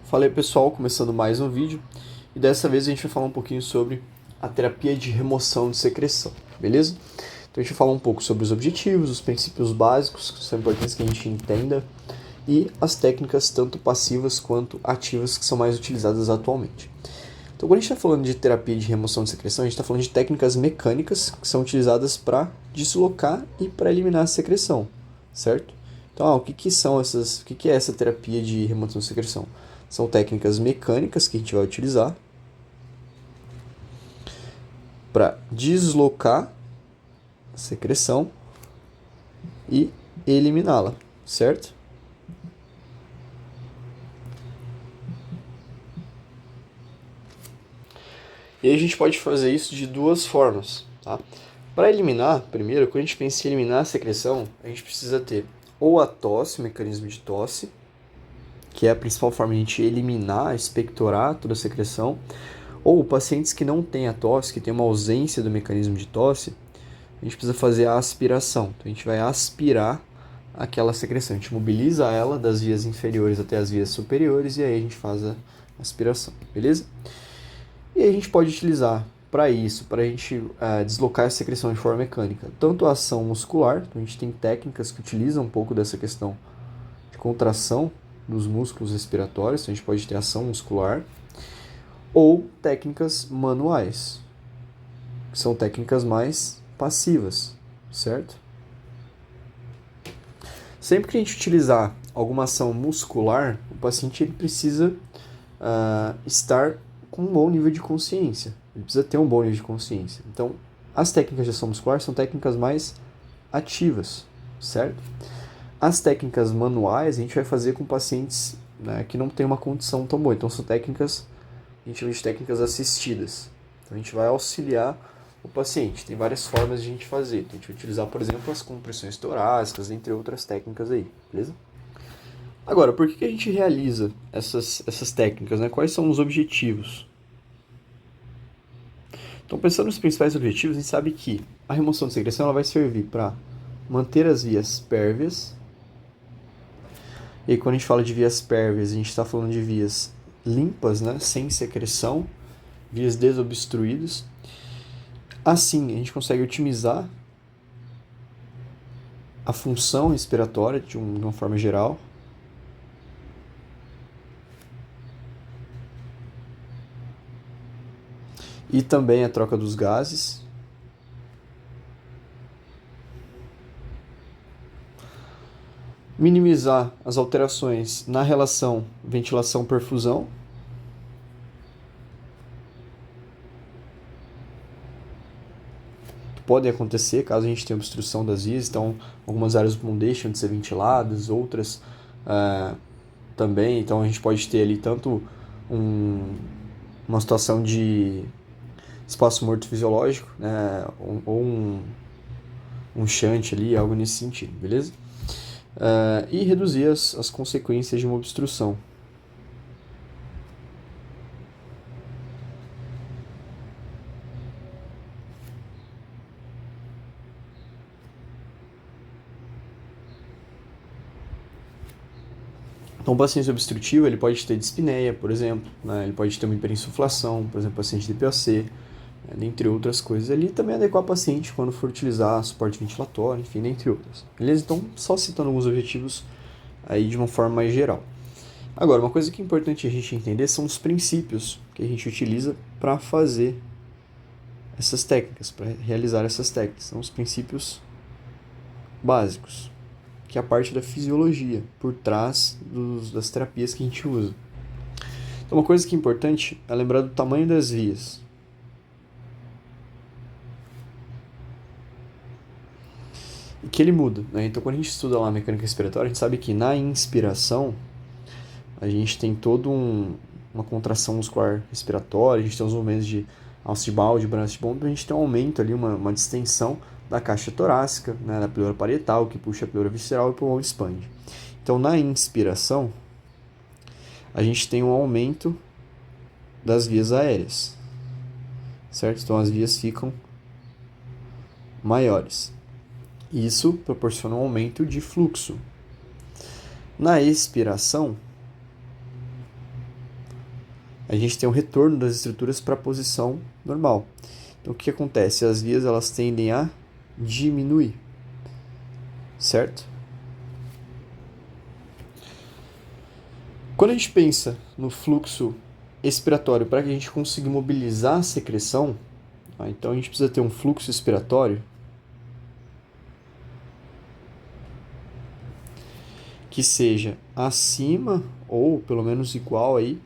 Fala aí pessoal, começando mais um vídeo e dessa vez a gente vai falar um pouquinho sobre a terapia de remoção de secreção, beleza? Então a gente vai falar um pouco sobre os objetivos, os princípios básicos que são importantes que a gente entenda e as técnicas tanto passivas quanto ativas que são mais utilizadas atualmente. Então quando a gente está falando de terapia de remoção de secreção, a gente está falando de técnicas mecânicas que são utilizadas para deslocar e para eliminar a secreção, certo? Então, o que é essa terapia de remoção de secreção? São técnicas mecânicas que a gente vai utilizar para deslocar a secreção e eliminá-la, certo? E a gente pode fazer isso de duas formas, tá? Para eliminar, primeiro, quando a gente pensa em eliminar a secreção, a gente precisa ter ou a tosse, o mecanismo de tosse, que é a principal forma de a gente eliminar, expectorar toda a secreção, ou pacientes que não têm a tosse, que têm uma ausência do mecanismo de tosse, a gente precisa fazer a aspiração. Então a gente vai aspirar aquela secreção, a gente mobiliza ela das vias inferiores até as vias superiores e aí a gente faz a aspiração, beleza? E aí a gente pode utilizar para isso, para a gente deslocar a secreção de forma mecânica, tanto a ação muscular, então a gente tem técnicas que utilizam um pouco dessa questão de contração dos músculos respiratórios, então a gente pode ter ação muscular, ou técnicas manuais, que são técnicas mais passivas, certo? Sempre que a gente utilizar alguma ação muscular, o paciente ele precisa estar com um bom nível de consciência. Ele precisa ter um bom nível de consciência. Então, as técnicas de ação muscular são técnicas mais ativas, certo? As técnicas manuais a gente vai fazer com pacientes, né, que não têm uma condição tão boa. Então, são técnicas, a gente chama de técnicas assistidas. Então, a gente vai auxiliar o paciente. Tem várias formas de a gente fazer. Então, a gente vai utilizar, por exemplo, as compressões torácicas, entre outras técnicas aí, beleza? Agora, por que a gente realiza essas técnicas, né? Quais são os objetivos? Então, pensando nos principais objetivos, a gente sabe que a remoção de secreção ela vai servir para manter as vias pérvias. E aí, quando a gente fala de vias pérvias, a gente está falando de vias limpas, né? Sem secreção, vias desobstruídas. Assim, a gente consegue otimizar a função respiratória de uma forma geral. E também a troca dos gases. Minimizar as alterações na relação ventilação-perfusão. Que podem acontecer caso a gente tenha obstrução das vias. Então, algumas áreas do pulmão deixam de ser ventiladas, outras também. Então, a gente pode ter ali tanto uma situação de espaço morto fisiológico, né, ou um shunt ali, algo nesse sentido, beleza? E reduzir as consequências de uma obstrução. Então, o paciente obstrutivo ele pode ter dispneia, por exemplo, né? Ele pode ter uma hiperinsuflação, por exemplo, paciente de POC, dentre outras coisas. Ali também adequar o paciente quando for utilizar suporte ventilatório, enfim, dentre outras. Beleza? Então, só citando alguns objetivos aí de uma forma mais geral. Agora, uma coisa que é importante a gente entender são os princípios que a gente utiliza para fazer essas técnicas, para realizar essas técnicas. São os princípios básicos, que é a parte da fisiologia por trás das terapias que a gente usa. Então, uma coisa que é importante é lembrar do tamanho das vias. E que ele muda, né? Então, quando a gente estuda lá a mecânica respiratória, a gente sabe que na inspiração a gente tem toda uma contração muscular respiratória, a gente tem os movimentos de alça de balde, braço de bomba, a gente tem um aumento ali, uma distensão da caixa torácica, né, da pleura parietal, que puxa a pleura visceral e o pulmão expande. Então, na inspiração, a gente tem um aumento das vias aéreas, certo? Então, as vias ficam maiores. Isso proporciona um aumento de fluxo. Na expiração, a gente tem um retorno das estruturas para a posição normal. Então, o que acontece? As vias elas tendem a diminuir, certo? Quando a gente pensa no fluxo expiratório para que a gente consiga mobilizar a secreção, então a gente precisa ter um fluxo expiratório que seja acima ou pelo menos igual aí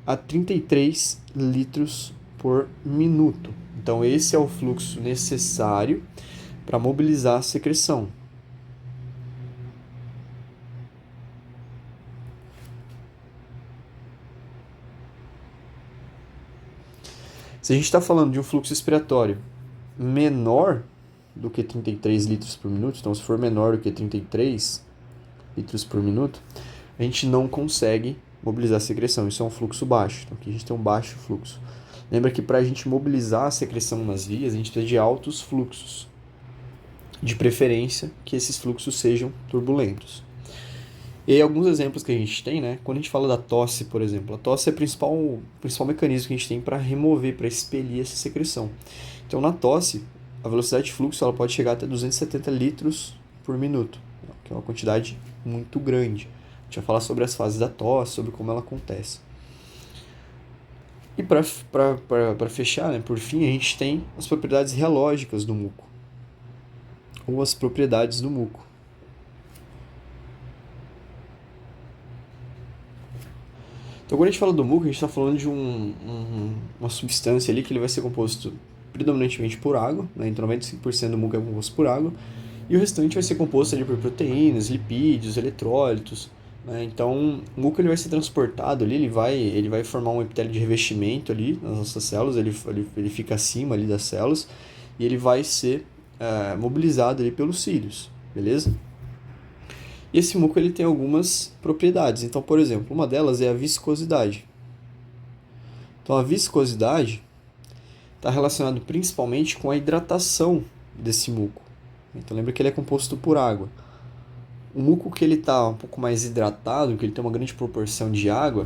a 33 litros por minuto. Então esse é o fluxo necessário para mobilizar a secreção. Se a gente está falando de um fluxo expiratório menor do que 33 litros por minuto, então se for menor do que 33 litros por minuto, a gente não consegue mobilizar a secreção. Isso é um fluxo baixo. Então aqui a gente tem um baixo fluxo. Lembra que para a gente mobilizar a secreção nas vias, a gente precisa de altos fluxos. De preferência que esses fluxos sejam turbulentos. E aí, alguns exemplos que a gente tem, né? Quando a gente fala da tosse, por exemplo, a tosse é o principal mecanismo que a gente tem para remover, para expelir essa secreção. Então, na tosse, a velocidade de fluxo ela pode chegar até 270 litros por minuto, que é uma quantidade muito grande. A gente vai falar sobre as fases da tosse, sobre como ela acontece. E para fechar, né, por fim, a gente tem as propriedades reológicas do muco, ou as propriedades do muco. Então, quando a gente fala do muco, a gente está falando de uma substância ali que ele vai ser composto predominantemente por água, né? Então 95% do muco é composto por água, e o restante vai ser composto ali por proteínas, lipídios, eletrólitos, né? Então o muco ele vai ser transportado ali, ele vai formar um epitélio de revestimento ali nas nossas células, ele fica acima ali das células, e ele vai ser mobilizado ali pelos cílios, beleza? E esse muco ele tem algumas propriedades. Então, por exemplo, uma delas é a viscosidade. Então, a viscosidade está relacionada principalmente com a hidratação desse muco. Então, lembra que ele é composto por água. O muco que ele está um pouco mais hidratado, que ele tem uma grande proporção de água,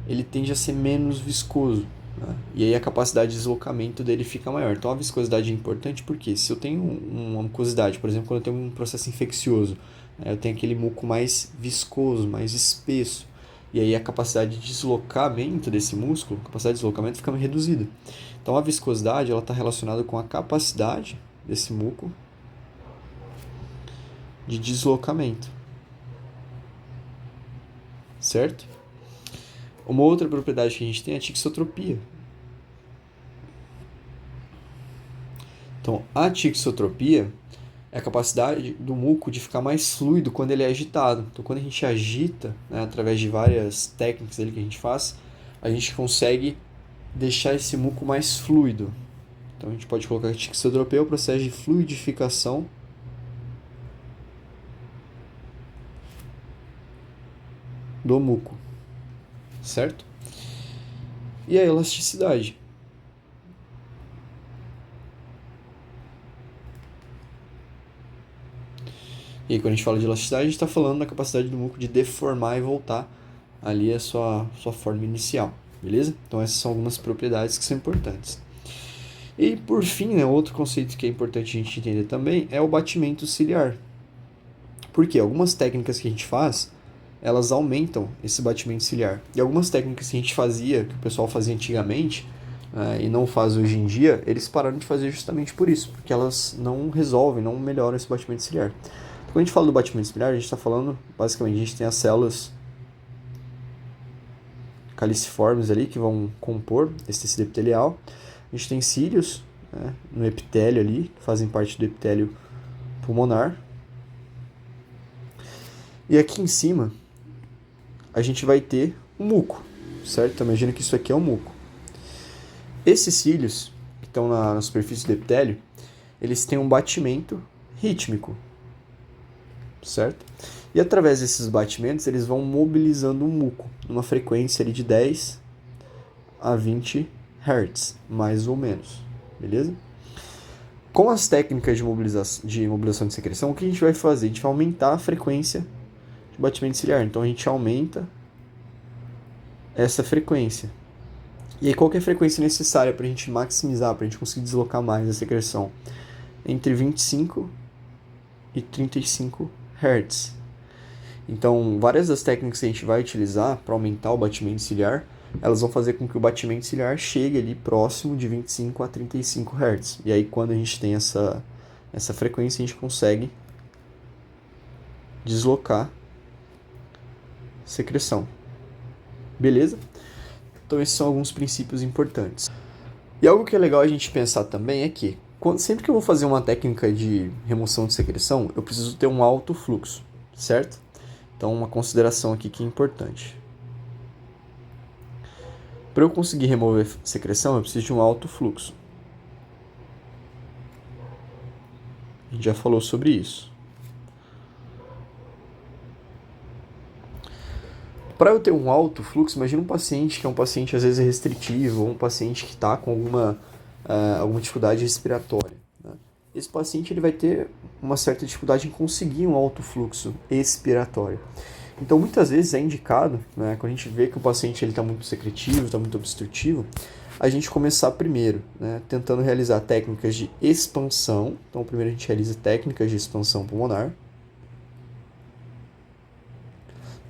ele tende a ser menos viscoso, né? E aí a capacidade de deslocamento dele fica maior. Então, a viscosidade é importante porque se eu tenho uma mucosidade, por exemplo, quando eu tenho um processo infeccioso, eu tenho aquele muco mais viscoso, mais espesso. E aí a capacidade de deslocamento desse músculo, a capacidade de deslocamento fica reduzida. Então a viscosidade está relacionada com a capacidade desse muco de deslocamento. Certo? Uma outra propriedade que a gente tem é a tixotropia. Então a tixotropia é a capacidade do muco de ficar mais fluido quando ele é agitado. Então, quando a gente agita, né, através de várias técnicas ali que a gente faz, a gente consegue deixar esse muco mais fluido. Então, a gente pode colocar que a tixotropia é o processo de fluidificação do muco, certo? E a elasticidade. E aí, quando a gente fala de elasticidade, a gente está falando da capacidade do muco de deformar e voltar ali a sua forma inicial, beleza? Então essas são algumas propriedades que são importantes. E por fim, né, outro conceito que é importante a gente entender também é o batimento ciliar. Porque algumas técnicas que a gente faz, elas aumentam esse batimento ciliar. E algumas técnicas que a gente fazia, que o pessoal fazia antigamente, e não faz hoje em dia, eles pararam de fazer justamente por isso, porque elas não resolvem, não melhoram esse batimento ciliar. Quando a gente fala do batimento ciliar, a gente está falando, basicamente, a gente tem as células caliciformes ali que vão compor esse tecido epitelial. A gente tem cílios, né, no epitélio ali, que fazem parte do epitélio pulmonar. E aqui em cima, a gente vai ter o muco, certo? Então, imagina que isso aqui é o muco. Esses cílios, que estão na superfície do epitélio, eles têm um batimento rítmico, certo? E através desses batimentos, eles vão mobilizando o muco numa frequência ali de 10 a 20 Hz, mais ou menos, beleza? Com as técnicas de mobilização de secreção, o que a gente vai fazer? A gente vai aumentar a frequência de batimento ciliar. Então a gente aumenta essa frequência, E aí, qual que é a frequência necessária para a gente maximizar, para a gente conseguir deslocar mais a secreção? Entre 25 e 35 Hz. Então, várias das técnicas que a gente vai utilizar para aumentar o batimento ciliar, elas vão fazer com que o batimento ciliar chegue ali próximo de 25 a 35 Hz. E aí, quando a gente tem essa frequência, a gente consegue deslocar secreção. Beleza? Então, esses são alguns princípios importantes. E algo que é legal a gente pensar também é que, sempre que eu vou fazer uma técnica de remoção de secreção, eu preciso ter um alto fluxo, certo? Então, uma consideração aqui que é importante. Para eu conseguir remover secreção, eu preciso de um alto fluxo. A gente já falou sobre isso. Para eu ter um alto fluxo, imagina um paciente que é um paciente às vezes restritivo, ou um paciente que está com alguma dificuldade respiratória, né? Esse paciente ele vai ter uma certa dificuldade em conseguir um alto fluxo expiratório. Então, muitas vezes é indicado, né, quando a gente vê que o paciente está muito secretivo, está muito obstrutivo, a gente começar primeiro, né, tentando realizar técnicas de expansão. Então, primeiro a gente realiza técnicas de expansão pulmonar,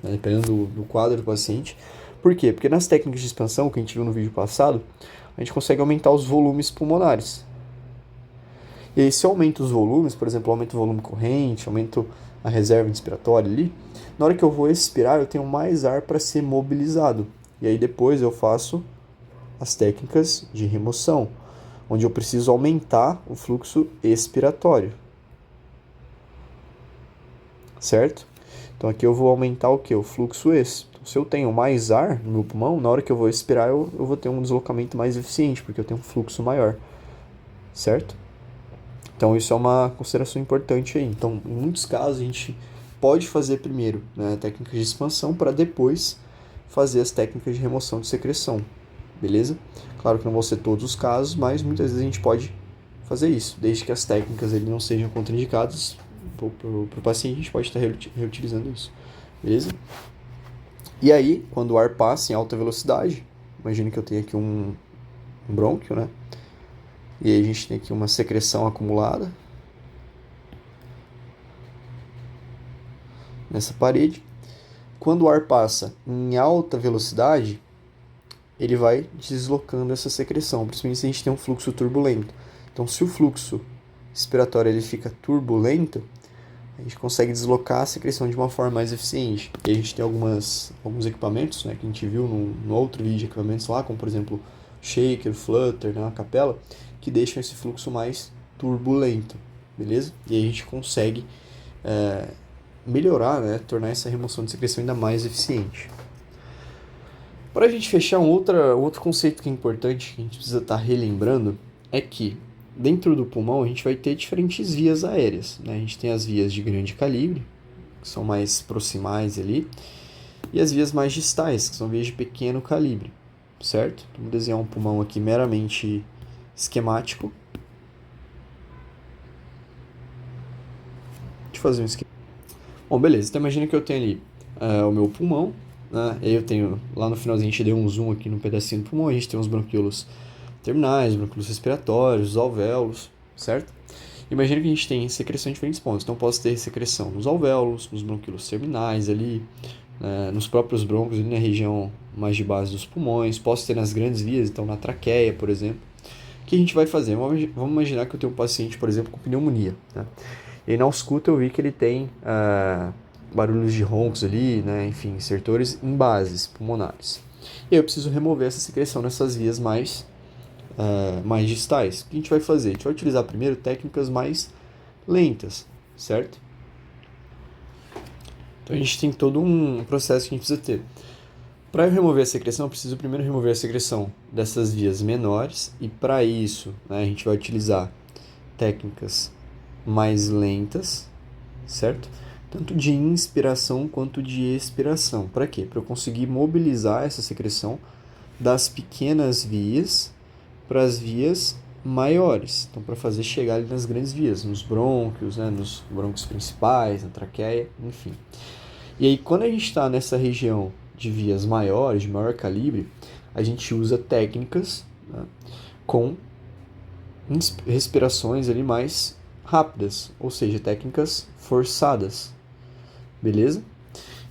né, dependendo do quadro do paciente. Por quê? Porque nas técnicas de expansão, que a gente viu no vídeo passado, a gente consegue aumentar os volumes pulmonares. E aí, se eu aumento os volumes, por exemplo, aumento o volume corrente, aumento a reserva inspiratória ali, na hora que eu vou expirar, eu tenho mais ar para ser mobilizado. E aí depois eu faço as técnicas de remoção, onde eu preciso aumentar o fluxo expiratório. Certo? Então aqui eu vou aumentar o que? O fluxo ex. Então, se eu tenho mais ar no meu pulmão, na hora que eu vou expirar, eu vou ter um deslocamento mais eficiente, porque eu tenho um fluxo maior. Certo? Então isso é uma consideração importante aí. Então, em muitos casos, a gente pode fazer primeiro, né, técnicas de expansão para depois fazer as técnicas de remoção de secreção. Beleza? Claro que não vão ser todos os casos, mas muitas vezes a gente pode fazer isso, desde que as técnicas não sejam contraindicadas para o paciente, a gente pode estar reutilizando isso. Beleza? E aí, quando o ar passa em alta velocidade, imagine que eu tenho aqui um brônquio, né? E aí a gente tem aqui uma secreção acumulada nessa parede. Quando o ar passa em alta velocidade, ele vai deslocando essa secreção, principalmente se a gente tem um fluxo turbulento. Então, se o fluxo expiratório ele fica turbulento, a gente consegue deslocar a secreção de uma forma mais eficiente. E a gente tem alguns equipamentos, né, que a gente viu no outro vídeo, equipamentos lá, como por exemplo shaker, flutter, né, uma capela, que deixam esse fluxo mais turbulento, beleza? E aí a gente consegue melhorar, né, tornar essa remoção de secreção ainda mais eficiente. Para a gente fechar, outro conceito que é importante, que a gente precisa estar relembrando, é que dentro do pulmão a gente vai ter diferentes vias aéreas, né? A gente tem as vias de grande calibre, que são mais proximais ali, e as vias mais distais, que são vias de pequeno calibre, certo? Então, vou desenhar um pulmão aqui meramente esquemático. Deixa eu fazer um esquema. Bom, beleza. Então imagina que eu tenho ali o meu pulmão, né? E aí eu tenho, lá no finalzinho a gente deu um zoom aqui no pedacinho do pulmão, a gente tem os bronquíolos terminais, bronquíolos respiratórios, os alvéolos, certo? Imagina que a gente tem secreção em diferentes pontos. Então posso ter secreção nos alvéolos, nos bronquíolos terminais ali, nos próprios brônquios, ali na região mais de base dos pulmões. Posso ter nas grandes vias, então na traqueia, por exemplo. O que a gente vai fazer? Vamos imaginar que eu tenho um paciente, por exemplo, com pneumonia, né? E aí na ausculta eu vi que ele tem barulhos de roncos ali, né? Enfim, estertores em bases pulmonares. E aí eu preciso remover essa secreção nessas vias mais distais. O que a gente vai fazer? A gente vai utilizar primeiro técnicas mais lentas, certo? Então a gente tem todo um processo que a gente precisa ter. Para eu remover a secreção, eu preciso primeiro remover a secreção dessas vias menores, e para isso, né, a gente vai utilizar técnicas mais lentas, certo? Tanto de inspiração quanto de expiração. Para quê? Para eu conseguir mobilizar essa secreção das pequenas vias para as vias maiores. Então, para fazer chegar ali nas grandes vias, nos brônquios, né, nos brônquios principais, na traqueia, enfim. E aí, quando a gente está nessa região de vias maiores, de maior calibre, a gente usa técnicas, né, com respirações ali mais rápidas, ou seja, técnicas forçadas, beleza?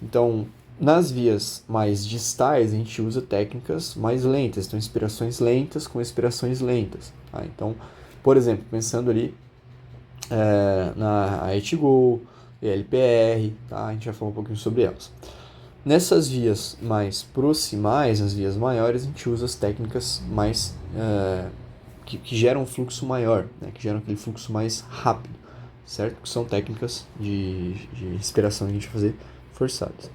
Então, nas vias mais distais, a gente usa técnicas mais lentas, então inspirações lentas com expirações lentas. Tá? Então, por exemplo, pensando ali na AETGO, ELPR, tá? A gente já falou um pouquinho sobre elas. Nessas vias mais proximais, nas vias maiores, a gente usa as técnicas mais que geram um fluxo maior, né? Que geram aquele fluxo mais rápido, certo? Que são técnicas de respiração que a gente vai fazer forçadas.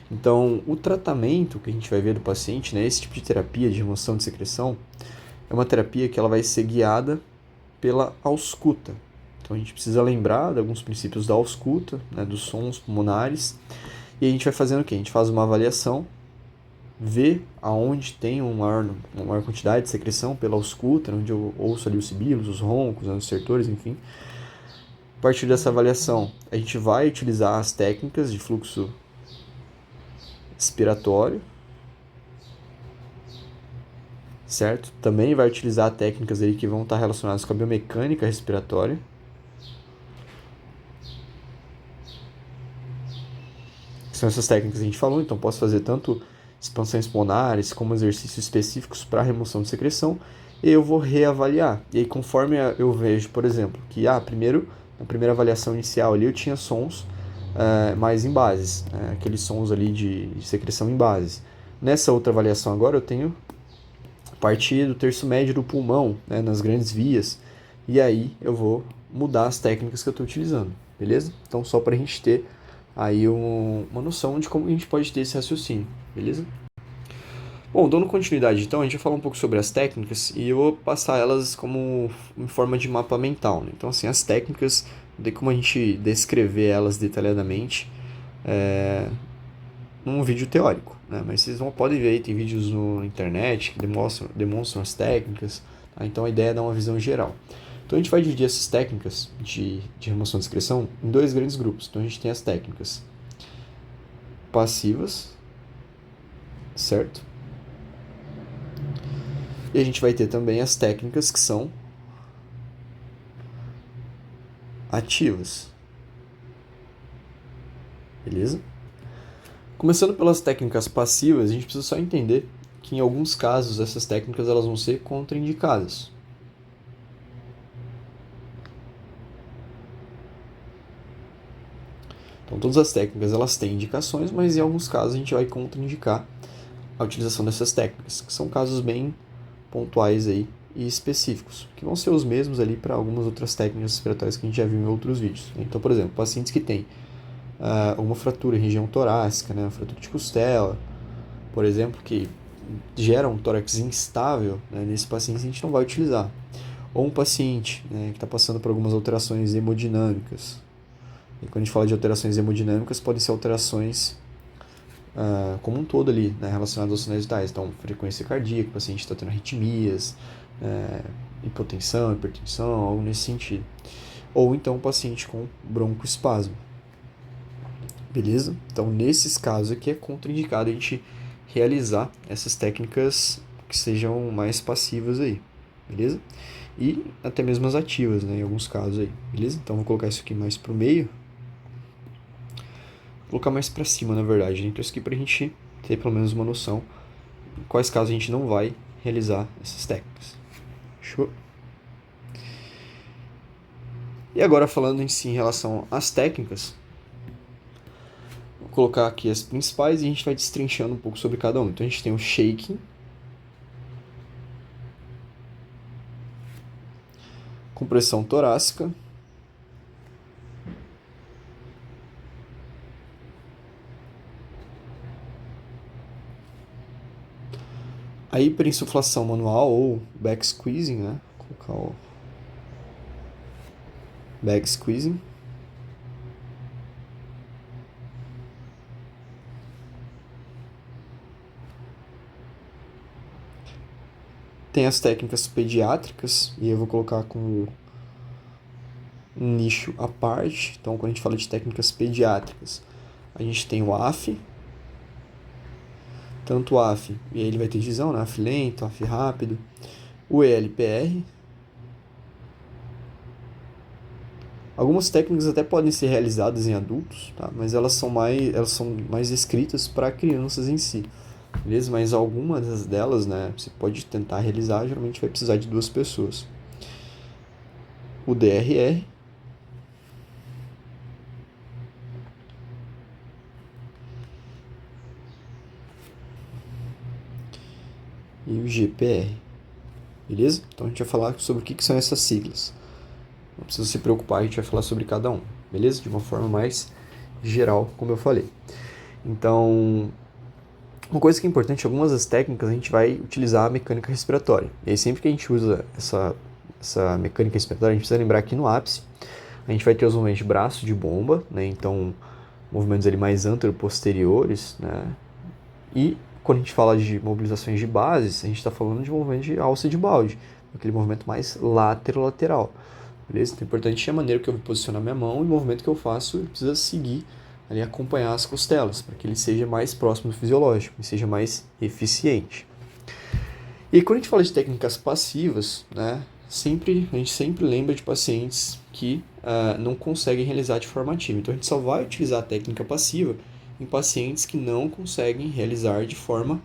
Então, o tratamento que a gente vai ver do paciente, né, esse tipo de terapia de remoção de secreção, é uma terapia que ela vai ser guiada pela ausculta. Então, a gente precisa lembrar de alguns princípios da ausculta, né, dos sons pulmonares, e a gente vai fazendo o quê? A gente faz uma avaliação, vê aonde tem uma maior quantidade de secreção pela ausculta, onde eu ouço ali os sibilos, os roncos, os estertores, enfim. A partir dessa avaliação, a gente vai utilizar as técnicas de fluxo expiratório, certo? Também vai utilizar técnicas aí que vão estar relacionadas com a biomecânica respiratória. São essas técnicas que a gente falou, então posso fazer tanto expansões pulmonares como exercícios específicos para remoção de secreção, e eu vou reavaliar. E aí, conforme eu vejo, por exemplo, que primeiro, na primeira avaliação inicial ali eu tinha sons mais em bases, aqueles sons ali de secreção em bases. Nessa outra avaliação agora eu tenho a partir do terço médio do pulmão, né, nas grandes vias, e aí eu vou mudar as técnicas que eu estou utilizando, beleza? Então só para a gente ter aí uma noção de como a gente pode ter esse raciocínio, beleza? Bom, dando continuidade então, a gente vai falar um pouco sobre as técnicas e eu vou passar elas como em forma de mapa mental, né? Então assim, as técnicas, não tem como a gente descrever elas detalhadamente num vídeo teórico, né? Mas vocês podem ver aí, tem vídeos na internet que demonstram as técnicas, tá? Então a ideia é dar uma visão geral. Então a gente vai dividir essas técnicas de remoção de secreção em dois grandes grupos. Então a gente tem as técnicas passivas, certo? E a gente vai ter também as técnicas que são ativas. Beleza? Começando pelas técnicas passivas, a gente precisa só entender que em alguns casos essas técnicas elas vão ser contraindicadas. Então todas as técnicas elas têm indicações, mas em alguns casos a gente vai contraindicar a utilização dessas técnicas, que são casos bem pontuais aí e específicos, que vão ser os mesmos ali para algumas outras técnicas respiratórias que a gente já viu em outros vídeos. Então, por exemplo, pacientes que têm uma fratura em região torácica, né, uma fratura de costela, por exemplo, que gera um tórax instável, né, nesse paciente a gente não vai utilizar. Ou um paciente, né, que está passando por algumas alterações hemodinâmicas. E quando a gente fala de alterações hemodinâmicas, podem ser alterações como um todo ali, né, relacionadas aos sinais vitais. Então, frequência cardíaca, o paciente está tendo arritmias, hipotensão, hipertensão, algo nesse sentido. Ou então o paciente com broncoespasmo. Beleza? Então, nesses casos aqui é contraindicado a gente realizar essas técnicas que sejam mais passivas aí, beleza? E até mesmo as ativas, né, em alguns casos aí, beleza? Então, vou colocar isso aqui mais pro meio. Vou colocar mais pra cima, na verdade, né? Então, isso aqui pra gente ter pelo menos uma noção em quais casos a gente não vai realizar essas técnicas. Show? E agora, falando em si em relação às técnicas, vou colocar aqui as principais e a gente vai destrinchando um pouco sobre cada um. Então, a gente tem o shaking, compressão torácica, a hiperinsuflação manual ou back squeezing, né? Vou colocar o back squeezing. Tem as técnicas pediátricas, e eu vou colocar como um nicho à parte. Então, quando a gente fala de técnicas pediátricas, a gente tem o AF, tanto o AF, e aí ele vai ter divisão, né? AF lento, AF rápido, o ELPR. Algumas técnicas até podem ser realizadas em adultos, tá? Mas elas são mais escritas para crianças em si, beleza? Mas algumas delas, né, você pode tentar realizar, geralmente vai precisar de 2 pessoas. O DRR, e o GPR, beleza? Então a gente vai falar sobre o que são essas siglas. Não precisa se preocupar, a gente vai falar sobre cada um, beleza? De uma forma mais geral, como eu falei. Então, uma coisa que é importante, algumas das técnicas a gente vai utilizar a mecânica respiratória. E aí sempre que a gente usa essa mecânica respiratória, a gente precisa lembrar que no ápice a gente vai ter os movimentos de braço de bomba, né? Então, movimentos ali mais antero-posteriores, né? E quando a gente fala de mobilizações de bases, a gente está falando de movimento de alça de balde, aquele movimento mais lateral. Beleza? Então é importante a maneira que eu vou posicionar minha mão e o movimento que eu faço precisa seguir ali, acompanhar as costelas, para que ele seja mais próximo do fisiológico e seja mais eficiente. E quando a gente fala de técnicas passivas, né, a gente sempre lembra de pacientes que não conseguem realizar de forma ativa. Então a gente só vai utilizar a técnica passiva em pacientes que não conseguem realizar de forma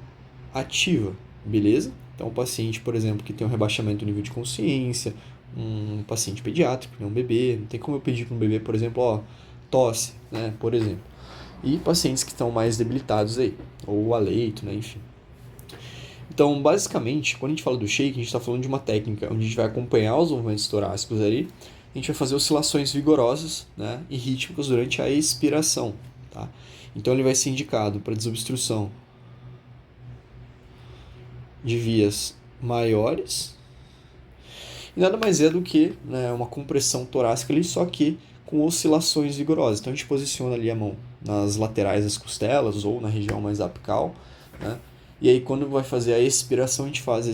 ativa, beleza? Então, um paciente, por exemplo, que tem um rebaixamento do nível de consciência, um paciente pediátrico, né, um bebê, não tem como eu pedir para um bebê, por exemplo, tosse, né, por exemplo. E pacientes que estão mais debilitados aí, ou a leito, né, enfim. Então, basicamente, quando a gente fala do shake, a gente está falando de uma técnica onde a gente vai acompanhar os movimentos torácicos ali, a gente vai fazer oscilações vigorosas, né, e rítmicas durante a expiração, tá? Então, ele vai ser indicado para desobstrução de vias maiores, e nada mais é do que, né, uma compressão torácica ali, só que com oscilações vigorosas. Então a gente posiciona ali a mão nas laterais das costelas ou na região mais apical, né? E aí quando vai fazer a expiração a gente faz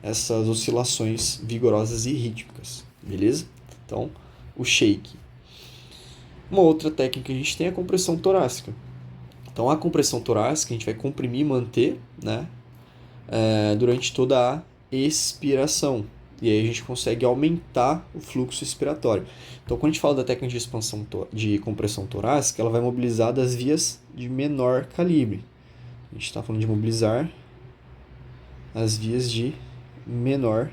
essas oscilações vigorosas e rítmicas, beleza? Então o shake. Uma outra técnica que a gente tem é a compressão torácica. Então a compressão torácica a gente vai comprimir e manter, né, durante toda a expiração. E aí a gente consegue aumentar o fluxo expiratório. Então, quando a gente fala da técnica de expansão de compressão torácica, ela vai mobilizar das vias de menor calibre. A gente está falando de mobilizar as vias de menor.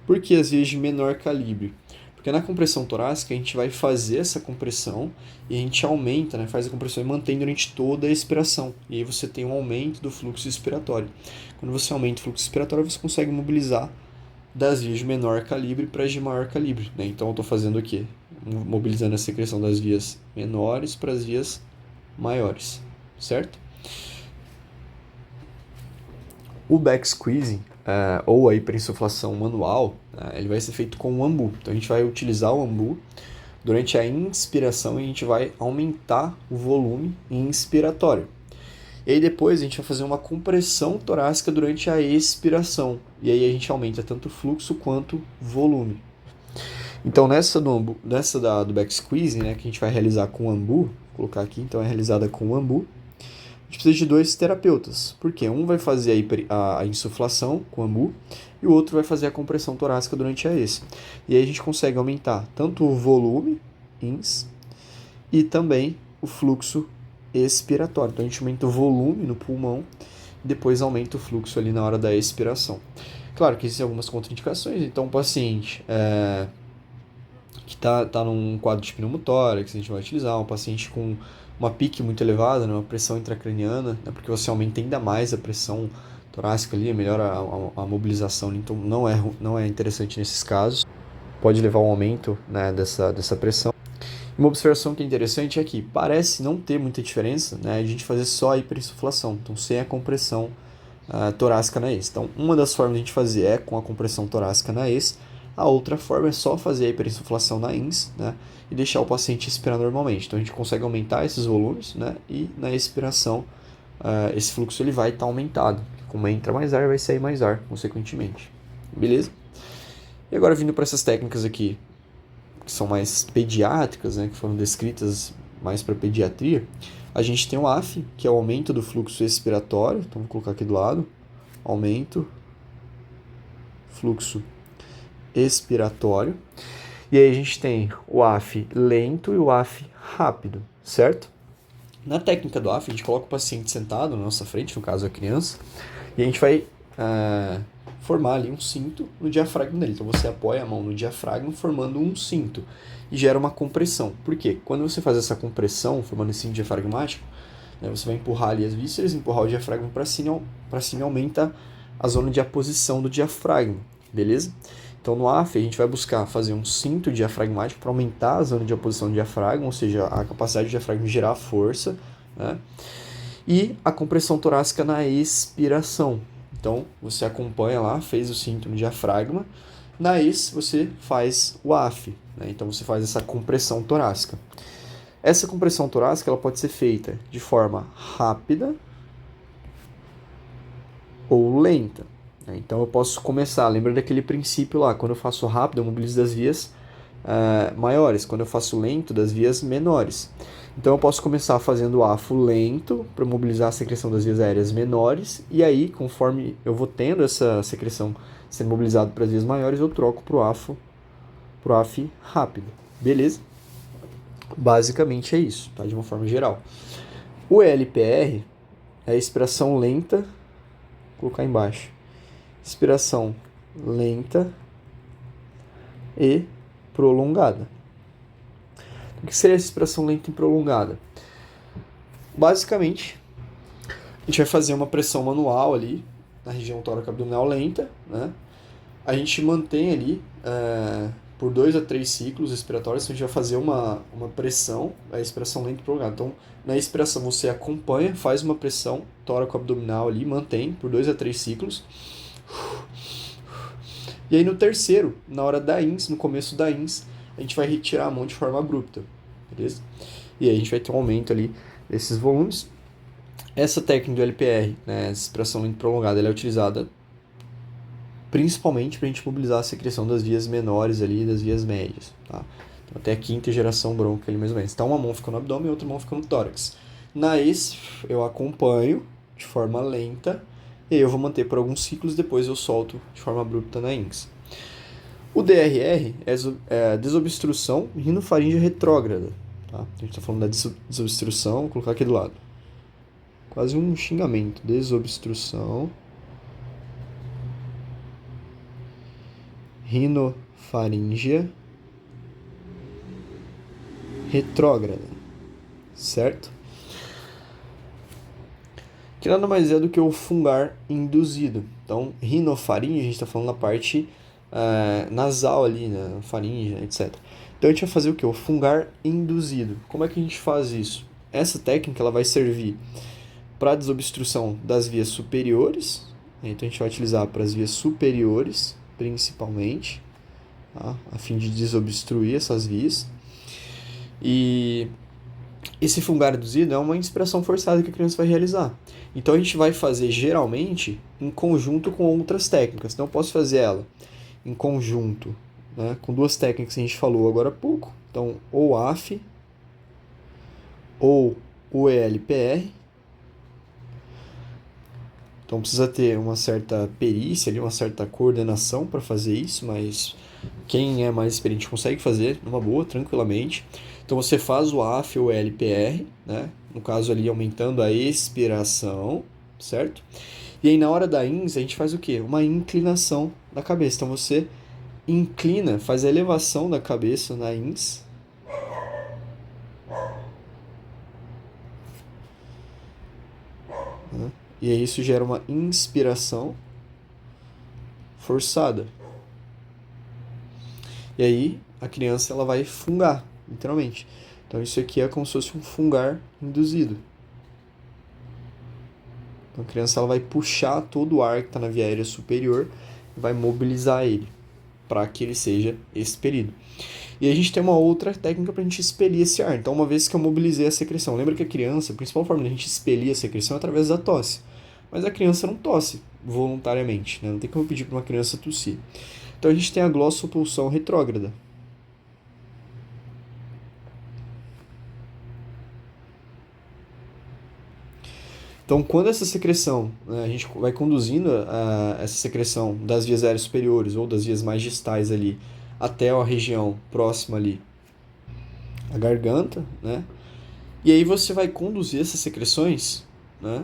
Por que as vias de menor calibre? Porque na compressão torácica a gente vai fazer essa compressão e a gente aumenta, né, faz a compressão e mantém durante toda a expiração. E aí você tem um aumento do fluxo expiratório. Quando você aumenta o fluxo expiratório, você consegue mobilizar das vias de menor calibre para as de maior calibre, né? Então eu estou fazendo o quê? Mobilizando a secreção das vias menores para as vias maiores, certo? O back squeezing, ou a hiperinsuflação manual, ele vai ser feito com o ambu. Então a gente vai utilizar o ambu durante a inspiração e a gente vai aumentar o volume inspiratório. E aí depois a gente vai fazer uma compressão torácica durante a expiração. E aí a gente aumenta tanto o fluxo quanto o volume. Então nessa do back squeezing, né, que a gente vai realizar com o ambu, vou colocar aqui, então é realizada com o ambu, a gente precisa de 2 terapeutas, porque um vai fazer a insuflação com o ambu e o outro vai fazer a compressão torácica durante a ex. E aí a gente consegue aumentar tanto o volume, ins, e também o fluxo expiratório. Então a gente aumenta o volume no pulmão e depois aumenta o fluxo ali na hora da expiração. Claro que existem algumas contraindicações, então o paciente que está num quadro de pneumotórax, a gente vai utilizar, um paciente com uma pique muito elevada, né, uma pressão intracraniana, né, porque você aumenta ainda mais a pressão torácica ali, melhora a mobilização, então não é interessante nesses casos, pode levar a um aumento, né, dessa pressão. Uma observação que é interessante é que parece não ter muita diferença, né, a gente fazer só a hiperinsuflação, então sem a compressão torácica na ex. Então uma das formas de a gente fazer é com a compressão torácica na ex, a outra forma é só fazer a hiperinsuflação na ins, né, e deixar o paciente expirar normalmente. Então a gente consegue aumentar esses volumes, né, e na expiração esse fluxo ele vai estar aumentado. Como entra mais ar, vai sair mais ar, consequentemente. Beleza? E agora vindo para essas técnicas aqui que são mais pediátricas, né, que foram descritas mais para pediatria, a gente tem o AF, que é o aumento do fluxo expiratório. Então, vou colocar aqui do lado. Aumento fluxo expiratório. E aí a gente tem o AF lento e o AF rápido, certo? Na técnica do AF, a gente coloca o paciente sentado na nossa frente, no caso a criança, e a gente vai formar ali um cinto no diafragma dele. Então você apoia a mão no diafragma formando um cinto e gera uma compressão. Por quê? Quando você faz essa compressão, formando esse cinto diafragmático, né, você vai empurrar ali as vísceras, empurrar o diafragma para cima e aumenta a zona de aposição do diafragma, beleza? Então no AF a gente vai buscar fazer um cinto diafragmático para aumentar a zona de aposição do diafragma, ou seja, a capacidade do diafragma de gerar força, né? E a compressão torácica na expiração. Então você acompanha lá, fez o cinto no diafragma, na ex você faz o AF, né? Então você faz essa compressão torácica. Essa compressão torácica ela pode ser feita de forma rápida ou lenta. Então eu posso começar, lembra daquele princípio lá, quando eu faço rápido eu mobilizo das vias maiores, quando eu faço lento das vias menores. Então eu posso começar fazendo o AFO lento para mobilizar a secreção das vias aéreas menores, e aí conforme eu vou tendo essa secreção sendo mobilizada para as vias maiores, eu troco para o AF rápido, beleza? Basicamente é isso, tá? De uma forma geral. O LPR é a expiração lenta, vou colocar embaixo. Expiração lenta e prolongada. O que seria essa expiração lenta e prolongada? Basicamente, a gente vai fazer uma pressão manual ali na região tóraco-abdominal lenta, né? A gente mantém ali por 2 a 3 ciclos respiratórios, então a gente vai fazer uma pressão, a expiração lenta e prolongada. Então, na expiração você acompanha, faz uma pressão tóraco-abdominal ali, mantém por 2 a 3 ciclos. E aí no terceiro, na hora da INS, no começo da INS, a gente vai retirar a mão de forma abrupta, beleza? E aí a gente vai ter um aumento ali desses volumes. Essa técnica do LPR, né, expiração lenta e prolongada, ela é utilizada principalmente para a gente mobilizar a secreção das vias menores ali, das vias médias, tá? Então, até a quinta geração bronca ali mais ou menos. Então uma mão fica no abdômen e outra mão fica no tórax. Na INS, eu acompanho de forma lenta, e aí eu vou manter por alguns ciclos, depois eu solto de forma abrupta na INS. O DRR é a desobstrução rinofaríngea retrógrada. Tá? A gente está falando da desobstrução, vou colocar aqui do lado. Quase um xingamento. Desobstrução rinofaríngea retrógrada. Certo? Que nada mais é do que o fungar induzido. Então, rinofaringe, a gente está falando na parte nasal ali, né? Faringe, etc. Então, a gente vai fazer o que? O fungar induzido. Como é que a gente faz isso? Essa técnica ela vai servir para desobstrução das vias superiores. Então, a gente vai utilizar para as vias superiores, principalmente, tá? A fim de desobstruir essas vias. E esse fungar induzido é uma inspiração forçada que a criança vai realizar. Então a gente vai fazer geralmente em conjunto com outras técnicas. Então eu posso fazer ela em conjunto, né, com duas técnicas que a gente falou agora há pouco. Então ou AF ou o ELPR. Então precisa ter uma certa perícia ali, uma certa coordenação para fazer isso, mas quem é mais experiente consegue fazer numa boa, tranquilamente. Então você faz o AF ou LPR, né? No caso ali aumentando a expiração, certo? E aí na hora da INS a gente faz o quê? Uma inclinação da cabeça. Então você inclina, faz a elevação da cabeça na INS. Né? E aí isso gera uma inspiração forçada. E aí a criança ela vai fungar, literalmente. Então isso aqui é como se fosse um fungar induzido. Então a criança ela vai puxar todo o ar que está na via aérea superior e vai mobilizar ele para que ele seja expelido. E a gente tem uma outra técnica para a gente expelir esse ar. Então, uma vez que eu mobilizei a secreção, lembra que a criança, a principal forma de a gente expelir a secreção é através da tosse. Mas a criança não tosse voluntariamente, né? Não tem como pedir para uma criança tossir. Então a gente tem a glossopulsão retrógrada. Então, quando essa secreção, né, a gente vai conduzindo essa secreção das vias aéreas superiores ou das vias mais distais ali até a região próxima ali à garganta, né? E aí você vai conduzir essas secreções, né,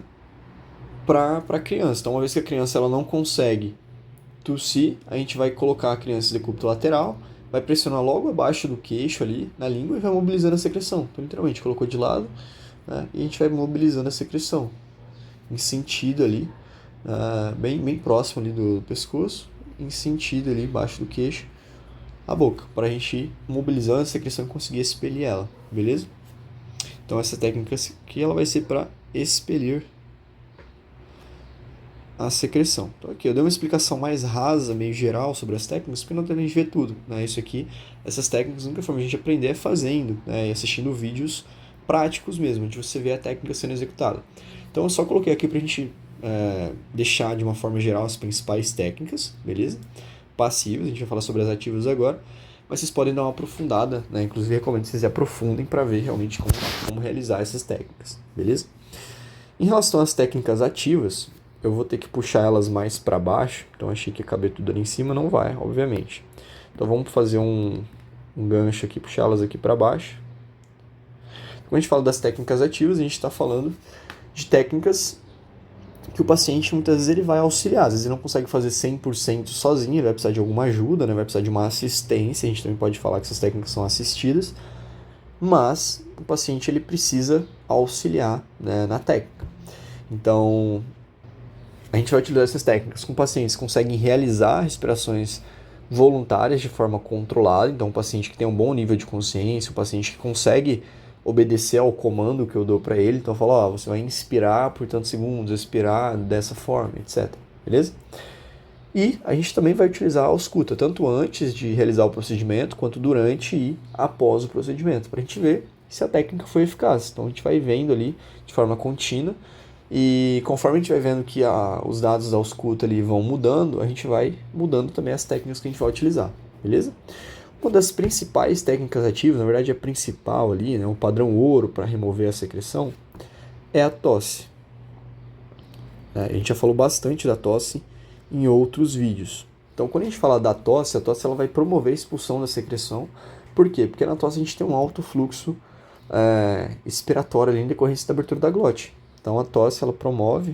para a criança. Então, uma vez que a criança ela não consegue tossir, a gente vai colocar a criança em decúbito lateral, vai pressionar logo abaixo do queixo ali, na língua, e vai mobilizando a secreção. Então, literalmente, colocou de lado, né, e a gente vai mobilizando a secreção em sentido ali, bem próximo ali do pescoço, em sentido ali embaixo do queixo, a boca, para a gente ir mobilizando a secreção e conseguir expelir ela, beleza? Então essa técnica aqui ela vai ser para expelir a secreção. Então aqui eu dei uma explicação mais rasa, meio geral sobre as técnicas, porque não tem a gente ver tudo, né? Isso aqui, essas técnicas, a única forma de a gente aprender é fazendo, né? E assistindo vídeos práticos mesmo, onde você vê a técnica sendo executada. Então eu só coloquei aqui para a gente deixar de uma forma geral as principais técnicas, beleza? Passivas, a gente vai falar sobre as ativas agora, mas vocês podem dar uma aprofundada, né? Inclusive recomendo que vocês aprofundem para ver realmente como realizar essas técnicas, beleza? Em relação às técnicas ativas, eu vou ter que puxar elas mais para baixo, então achei que ia caber tudo ali em cima, não vai, obviamente. Então vamos fazer um gancho aqui, puxar elas aqui para baixo. Quando a gente fala das técnicas ativas, a gente está falando de técnicas que o paciente muitas vezes ele vai auxiliar, às vezes ele não consegue fazer 100% sozinho, ele vai precisar de alguma ajuda, né? Vai precisar de uma assistência, a gente também pode falar que essas técnicas são assistidas, mas o paciente ele precisa auxiliar, né, na técnica. Então, a gente vai utilizar essas técnicas com pacientes que conseguem realizar respirações voluntárias de forma controlada, então um paciente que tem um bom nível de consciência, um paciente que consegue obedecer ao comando que eu dou para ele, então eu falo, você vai inspirar por tantos segundos, expirar dessa forma, etc. Beleza? E a gente também vai utilizar a ausculta, tanto antes de realizar o procedimento, quanto durante e após o procedimento, para a gente ver se a técnica foi eficaz. Então a gente vai vendo ali de forma contínua, e conforme a gente vai vendo que os dados da ausculta ali vão mudando, a gente vai mudando também as técnicas que a gente vai utilizar, beleza? Uma das principais técnicas ativas, na verdade a principal ali, né, o padrão ouro para remover a secreção, é a tosse. A gente já falou bastante da tosse em outros vídeos. Então quando a gente fala da tosse, a tosse ela vai promover a expulsão da secreção. Por quê? Porque na tosse a gente tem um alto fluxo expiratório ali em decorrência da abertura da glote. Então a tosse ela promove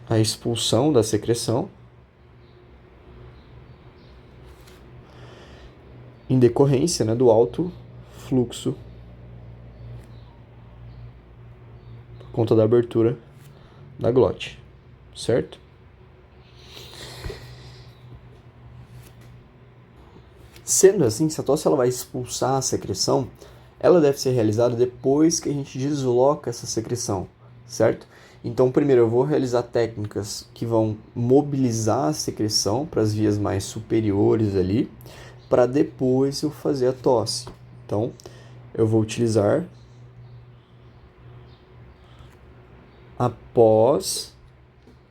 a expulsão da secreção em decorrência, né, do alto fluxo por conta da abertura da glote, certo? Sendo assim, se a tosse ela vai expulsar a secreção, ela deve ser realizada depois que a gente desloca essa secreção, certo? Então, primeiro eu vou realizar técnicas que vão mobilizar a secreção para as vias mais superiores ali, para depois eu fazer a tosse. Então, eu vou utilizar após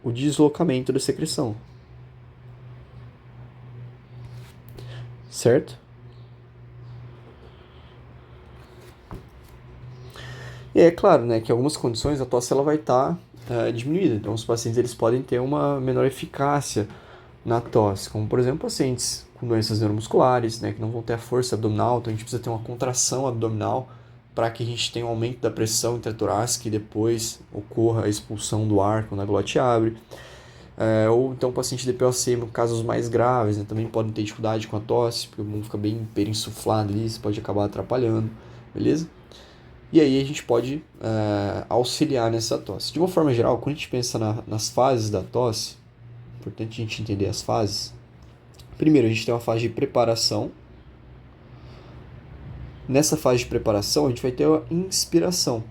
o deslocamento da secreção, certo? E é claro, né, que em algumas condições a tosse ela vai estar diminuída, então os pacientes eles podem ter uma menor eficácia na tosse, como por exemplo pacientes com doenças neuromusculares, né, que não vão ter a força abdominal, então a gente precisa ter uma contração abdominal para que a gente tenha um aumento da pressão intratorácica e depois ocorra a expulsão do ar quando a glote abre. Ou então paciente de DPOC, em casos mais graves, né, também podem ter dificuldade com a tosse, porque o pulmão fica bem perinsuflado ali, isso pode acabar atrapalhando, beleza? E aí a gente pode auxiliar nessa tosse. De uma forma geral, quando a gente pensa nas fases da tosse, é importante a gente entender as fases. Primeiro, a gente tem uma fase de preparação. Nessa fase de preparação, a gente vai ter a inspiração,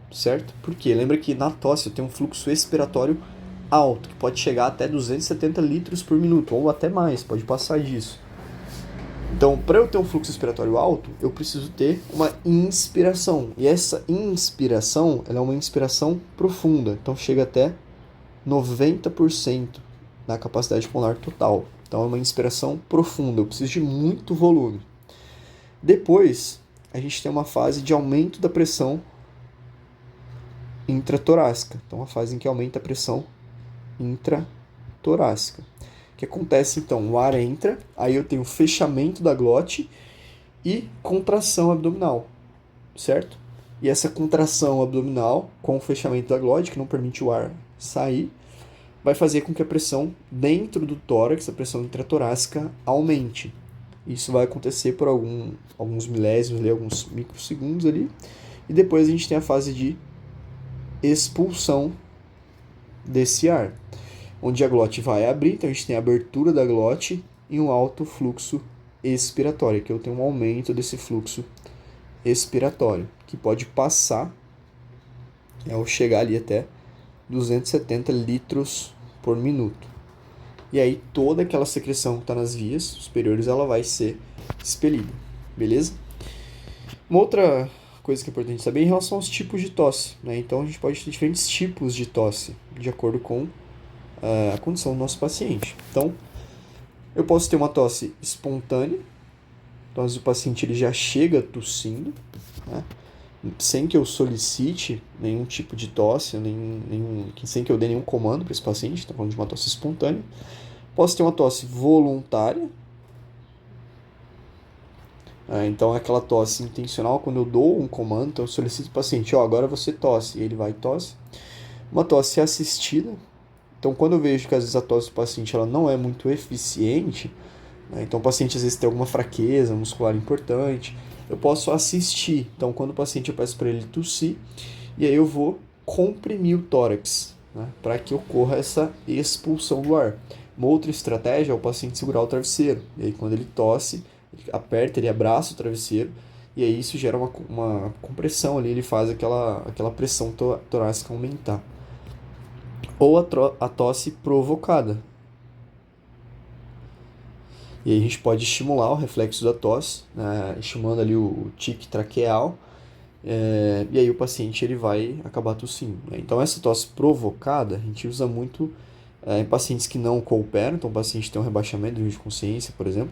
certo? Porque lembra que na tosse eu tenho um fluxo expiratório alto, que pode chegar até 270 litros por minuto, ou até mais, pode passar disso. Então, para eu ter um fluxo expiratório alto, eu preciso ter uma inspiração. E essa inspiração, ela é uma inspiração profunda. Então, chega até 90% da capacidade pulmonar total. Então é uma inspiração profunda, eu preciso de muito volume. Depois, a gente tem uma fase de aumento da pressão intratorácica. Então, a fase em que aumenta a pressão intratorácica. O que acontece então? O ar entra, aí eu tenho fechamento da glote e contração abdominal, certo? E essa contração abdominal com o fechamento da glote, que não permite o ar sair, vai fazer com que a pressão dentro do tórax, a pressão intratorácica, aumente. Isso vai acontecer por alguns milésimos, ali, alguns microsegundos ali. E depois a gente tem a fase de expulsão desse ar, onde a glote vai abrir, então a gente tem a abertura da glote e um alto fluxo expiratório, que eu tenho um aumento desse fluxo expiratório, que pode passar, ao chegar ali até 270 litros por minuto. E aí toda aquela secreção que está nas vias superiores, ela vai ser expelida, beleza? Uma outra coisa que é importante saber é em relação aos tipos de tosse, né? Então a gente pode ter diferentes tipos de tosse, de acordo com a condição do nosso paciente. Então, eu posso ter uma tosse espontânea, então o paciente ele já chega tossindo, né? Sem que eu solicite nenhum tipo de tosse, sem que eu dê nenhum comando para esse paciente, estou falando de uma tosse espontânea. Posso ter uma tosse voluntária, então é aquela tosse intencional, quando eu dou um comando, então eu solicito o paciente, agora você tosse, e ele vai e tosse. Uma tosse assistida, então quando eu vejo que às vezes a tosse do paciente ela não é muito eficiente, né, então o paciente às vezes tem alguma fraqueza muscular importante, eu posso assistir. Então quando o paciente eu peço para ele tossir, e aí eu vou comprimir o tórax, né, para que ocorra essa expulsão do ar. Uma outra estratégia é o paciente segurar o travesseiro, e aí quando ele tosse, ele aperta, ele abraça o travesseiro, e aí isso gera uma compressão ali, ele faz aquela pressão torácica aumentar. Ou a tosse provocada. E aí a gente pode estimular o reflexo da tosse, né, estimulando ali o tique traqueal, e aí o paciente ele vai acabar tossindo, né? Então essa tosse provocada a gente usa muito em pacientes que não cooperam, então o paciente tem um rebaixamento do nível de consciência, por exemplo,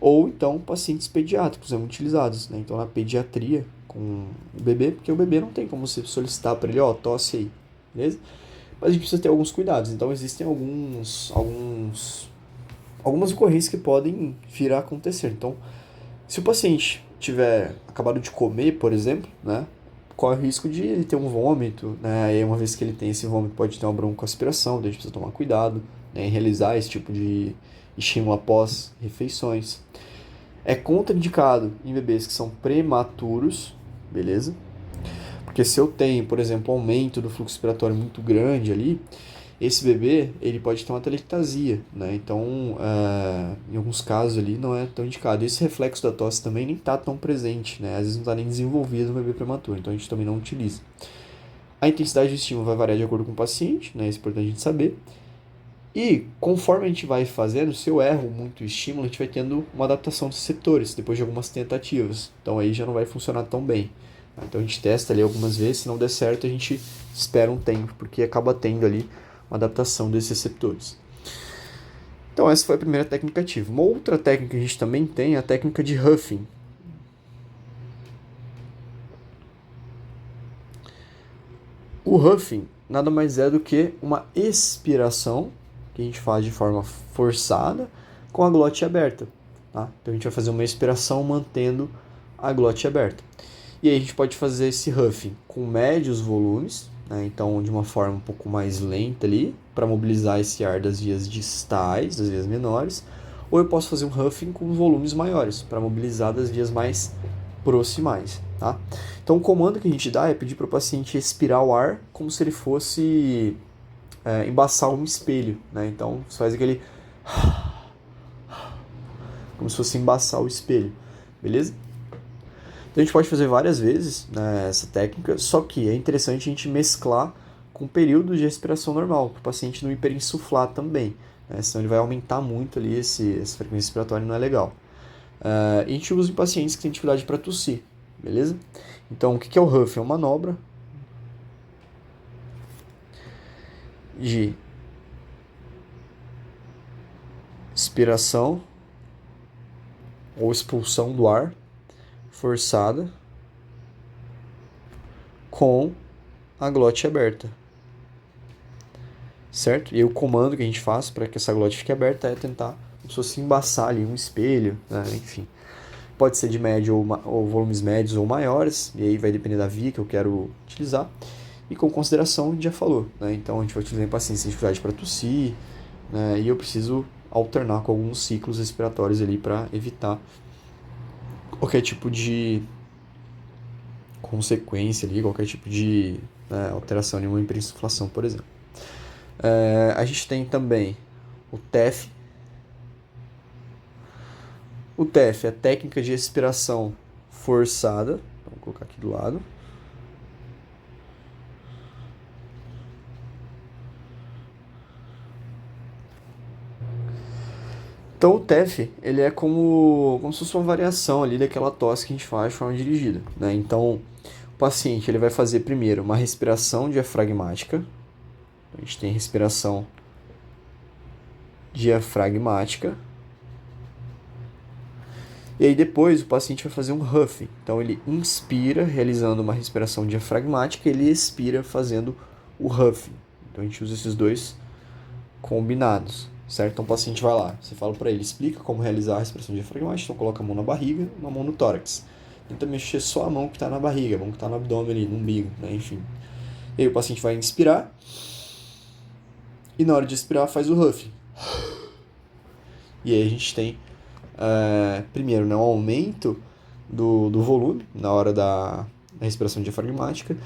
ou então pacientes pediátricos, muito utilizados, né? Então na pediatria com o bebê, porque o bebê não tem como você solicitar para ele, tosse aí, beleza? Mas a gente precisa ter alguns cuidados, então existem algumas ocorrências que podem vir a acontecer. Então, se o paciente tiver acabado de comer, por exemplo, né, corre o risco de ele ter um vômito, né, e uma vez que ele tem esse vômito pode ter uma broncoaspiração, então a gente precisa tomar cuidado, né, em realizar esse tipo de estímulo após refeições. É contraindicado em bebês que são prematuros, beleza? Porque se eu tenho, por exemplo, um aumento do fluxo respiratório muito grande ali, esse bebê ele pode ter uma telectasia, né? Então, em alguns casos ali não é tão indicado. Esse reflexo da tosse também nem está tão presente, né? Às vezes não está nem desenvolvido no bebê prematuro, então a gente também não utiliza. A intensidade do estímulo vai variar de acordo com o paciente, né? Isso é importante a gente saber. E conforme a gente vai fazendo, se eu erro muito o estímulo, a gente vai tendo uma adaptação dos receptores, depois de algumas tentativas. Então aí já não vai funcionar tão bem. Então a gente testa ali algumas vezes, se não der certo a gente espera um tempo, porque acaba tendo ali uma adaptação desses receptores. Então essa foi a primeira técnica ativa. Uma outra técnica que a gente também tem é a técnica de Huffing. O Huffing nada mais é do que uma expiração que a gente faz de forma forçada com a glote aberta. Tá? Então a gente vai fazer uma expiração mantendo a glote aberta. E aí a gente pode fazer esse Huffing com médios volumes, né? Então de uma forma um pouco mais lenta ali, para mobilizar esse ar das vias distais, das vias menores, ou eu posso fazer um Huffing com volumes maiores, para mobilizar das vias mais proximais. Tá? Então o comando que a gente dá é pedir para o paciente expirar o ar como se ele fosse embaçar um espelho, né? Então você faz aquele como se fosse embaçar o espelho, beleza? Então a gente pode fazer várias vezes, né, essa técnica, só que é interessante a gente mesclar com períodos de respiração normal, para o paciente não hiperinsuflar também, né? Senão ele vai aumentar muito ali essa frequência respiratória e não é legal. E a gente usa em pacientes que têm dificuldade para tossir, beleza? Então o que é o Huff? É uma manobra de inspiração ou expulsão do ar forçada com a glote aberta, certo? E o comando que a gente faz para que essa glote fique aberta é tentar como se fosse embaçar ali um espelho, né? Enfim. Pode ser de médio ou volumes médios ou maiores, e aí vai depender da via que eu quero utilizar. E com consideração, a gente já falou, né? Então a gente vai utilizar em pacientes sem dificuldade para tossir, né? E eu preciso alternar com alguns ciclos respiratórios ali para evitar qualquer tipo de consequência ali, qualquer tipo de, né, alteração em uma hiperinsuflação, por exemplo. A gente tem também o TEF. O TEF é a técnica de respiração forçada. Vou colocar aqui do lado. Então o TEF, ele é como se fosse uma variação ali daquela tosse que a gente faz de forma dirigida, né? Então o paciente ele vai fazer primeiro uma respiração diafragmática. A gente tem respiração diafragmática. E aí depois o paciente vai fazer um huff. Então ele inspira realizando uma respiração diafragmática, e ele expira fazendo o huff. Então a gente usa esses dois combinados, certo? Então o paciente vai lá, você fala para ele, explica como realizar a respiração diafragmática, então coloca a mão na barriga, uma mão no tórax. Tenta mexer só a mão que está na barriga, a mão que está no abdômen ali, no umbigo, né? Enfim. E aí o paciente vai inspirar e na hora de expirar faz o huff. E aí a gente tem primeiro, né, um aumento do volume na hora da respiração diafragmática,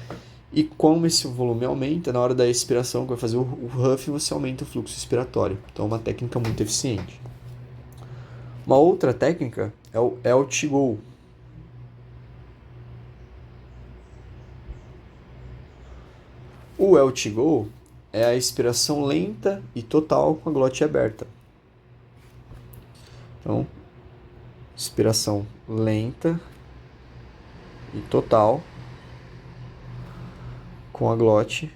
e como esse volume aumenta, na hora da expiração, que vai fazer o huff, você aumenta o fluxo expiratório. Então é uma técnica muito eficiente. Uma outra técnica é o L-T-Go. O L-T-Go é a expiração lenta e total com a glote aberta. Então, expiração lenta e total com a glote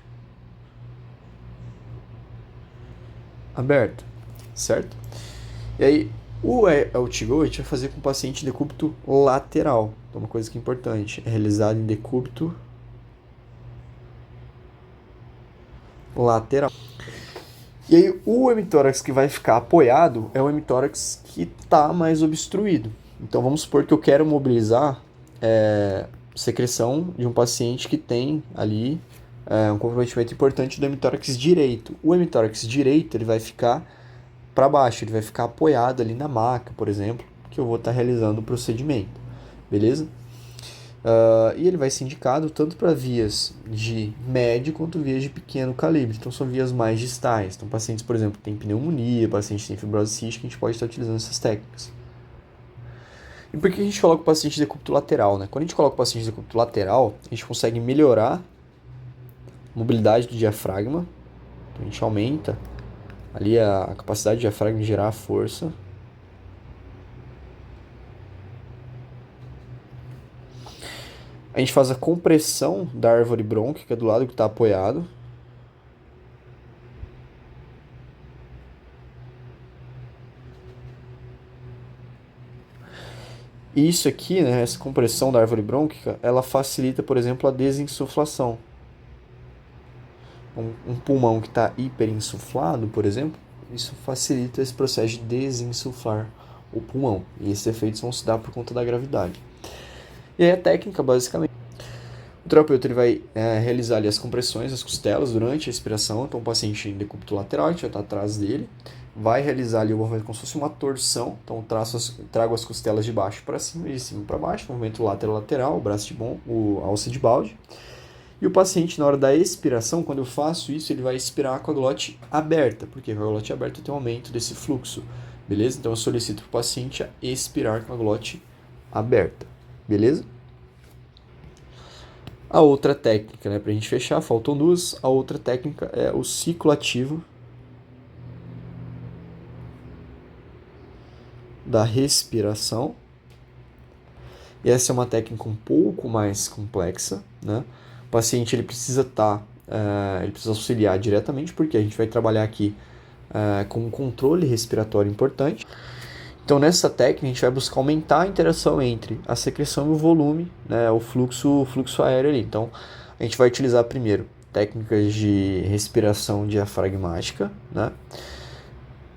aberta, certo? E aí, o L-T-Go a gente vai fazer com o paciente em decúbito lateral. Então, uma coisa que é importante, é realizado em decúbito lateral. E aí, o hemitórax que vai ficar apoiado é o hemitórax que está mais obstruído. Então, vamos supor que eu quero mobilizar secreção de um paciente que tem ali um comprometimento importante do hemitórax direito. O hemitórax direito ele vai ficar para baixo, ele vai ficar apoiado ali na maca, por exemplo, que eu vou estar realizando o procedimento, beleza? E ele vai ser indicado tanto para vias de médio quanto vias de pequeno calibre. Então são vias mais distais. Então pacientes, por exemplo, que têm pneumonia, pacientes que têm fibrose cística, a gente pode estar utilizando essas técnicas. E por que a gente coloca o paciente de decúbito lateral, né? Quando a gente coloca o paciente de decúbito lateral, a gente consegue melhorar a mobilidade do diafragma. Então a gente aumenta ali a capacidade do diafragma de gerar força. A gente faz a compressão da árvore brônquica do lado que está apoiado. E isso aqui, né, essa compressão da árvore brônquica, ela facilita, por exemplo, a desinsuflação. Um pulmão que está hiperinsuflado, por exemplo, isso facilita esse processo de desinsuflar o pulmão. E esses efeitos vão se dar por conta da gravidade. E aí a técnica, basicamente, o terapeuta ele vai realizar ali as compressões das costelas durante a expiração. Então o paciente em decúbito lateral, a gente vai estar atrás dele, vai realizar ali o movimento como se fosse uma torção. Então trago as costelas de baixo para cima e de cima para baixo, movimento lateral, o braço de bom, a alça de balde. E o paciente, na hora da expiração, quando eu faço isso, ele vai expirar com a glote aberta, porque com a glote aberta tem um aumento desse fluxo, beleza? Então eu solicito para o paciente a expirar com a glote aberta, beleza? A outra técnica, né, para a gente fechar, faltam duas. A outra técnica é o ciclo ativo da respiração. E essa é uma técnica um pouco mais complexa, né? O paciente ele precisa auxiliar diretamente, porque a gente vai trabalhar aqui com um controle respiratório importante. Então, nessa técnica, a gente vai buscar aumentar a interação entre a secreção e o volume, né, o fluxo aéreo ali. Então, a gente vai utilizar primeiro técnicas de respiração diafragmática, né,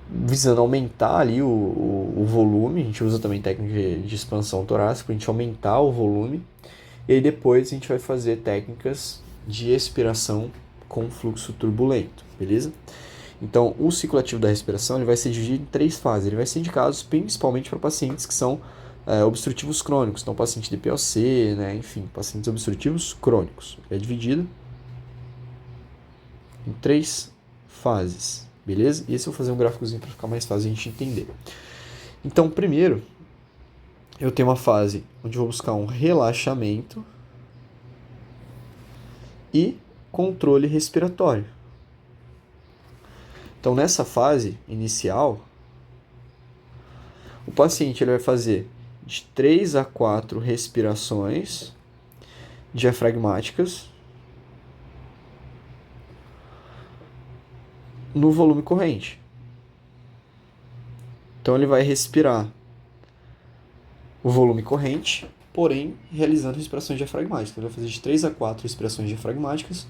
visando aumentar ali o volume. A gente usa também técnica de expansão torácica para a gente aumentar o volume. E aí depois a gente vai fazer técnicas de expiração com fluxo turbulento, beleza? Então, o ciclo ativo da respiração ele vai ser dividido em 3 fases. Ele vai ser indicado principalmente para pacientes que são obstrutivos crônicos. Então, paciente de POC, né? Enfim, pacientes obstrutivos crônicos. Ele é dividido em 3 fases, beleza? E esse eu vou fazer um gráficozinho para ficar mais fácil a gente entender. Então, primeiro, eu tenho uma fase onde eu vou buscar um relaxamento e controle respiratório. Então, nessa fase inicial, o paciente ele vai fazer de 3 a 4 respirações diafragmáticas no volume corrente. Então, ele vai respirar o volume corrente, porém realizando respirações diafragmáticas. Ele vai fazer de 3 a 4 respirações diafragmáticas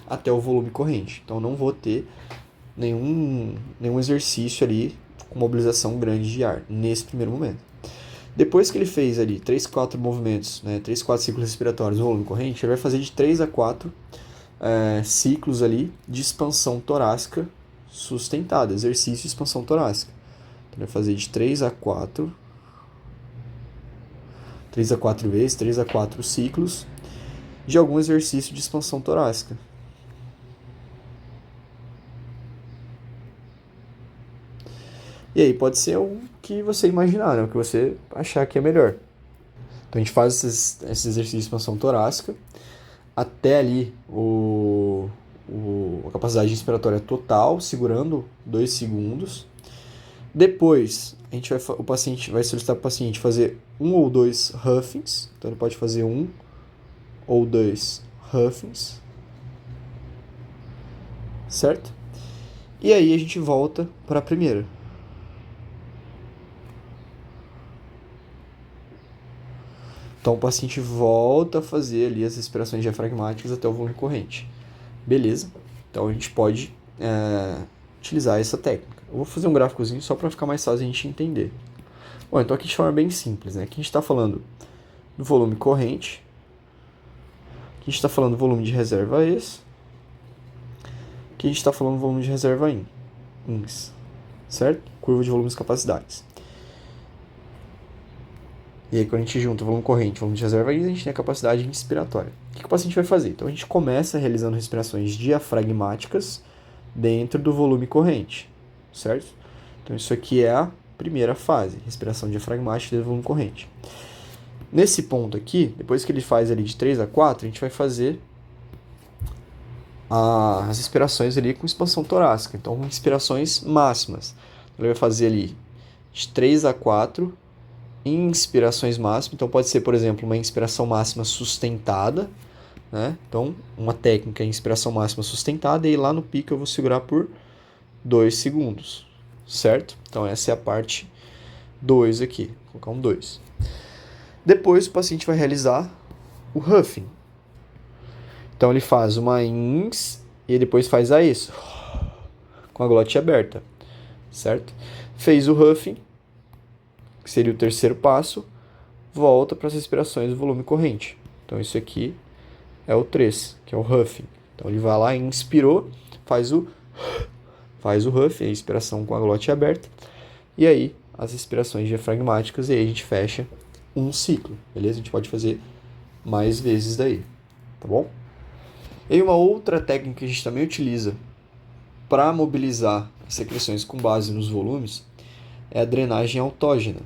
até o volume corrente. Então, não vou ter nenhum exercício ali com mobilização grande de ar nesse primeiro momento. Depois que ele fez ali 3, 4 movimentos, né, 3, 4 ciclos respiratórios no volume corrente, ele vai fazer de 3 a 4 ciclos ali de expansão torácica sustentada, exercício de expansão torácica. Então, ele vai fazer de 3 a 4 vezes, 3 a 4 ciclos de algum exercício de expansão torácica. E aí pode ser o que você imaginar, né? O que você achar que é melhor. Então a gente faz esses exercícios de expansão torácica até ali a capacidade inspiratória total, segurando 2 segundos. Depois, o paciente vai solicitar para o paciente fazer 1 ou 2 huffings. Então ele pode fazer 1 ou 2 huffings. Certo? E aí a gente volta para a primeira. Então o paciente volta a fazer ali as respirações diafragmáticas até o volume corrente. Beleza? Então a gente pode utilizar essa técnica. Eu vou fazer um gráficozinho só para ficar mais fácil a gente entender. Bom, então aqui de forma bem simples, né? Aqui a gente está falando do volume corrente. Aqui a gente está falando do volume de reserva ex. Aqui a gente está falando do volume de reserva ins. Certo? Curva de volumes e capacidades. E aí, quando a gente junta o volume corrente e o volume de reserva, a gente tem a capacidade inspiratória. O que o paciente vai fazer? Então, a gente começa realizando respirações diafragmáticas dentro do volume corrente, certo? Então, isso aqui é a primeira fase, respiração diafragmática dentro do volume corrente. Nesse ponto aqui, depois que ele faz ali de 3 a 4, a gente vai fazer as respirações ali com expansão torácica. Então, inspirações máximas. Ele vai fazer ali de 3 a 4 inspirações máximas. Então pode ser, por exemplo, uma inspiração máxima sustentada, né? Então, uma técnica inspiração máxima sustentada e lá no pico eu vou segurar por 2 segundos, certo? Então essa é a parte 2 aqui, vou colocar um 2. Depois o paciente vai realizar o huffing. Então ele faz uma ins e depois faz a ex, com a glote aberta, certo? Fez o huffing, que seria o terceiro passo, volta para as respirações do volume corrente. Então isso aqui é o 3, que é o huffing. Então ele vai lá, inspirou, faz o huffing, a inspiração com a glote aberta, e aí as respirações diafragmáticas, e aí a gente fecha um ciclo, beleza? A gente pode fazer mais vezes daí, tá bom? E aí uma outra técnica que a gente também utiliza para mobilizar as secreções com base nos volumes é a drenagem autógena.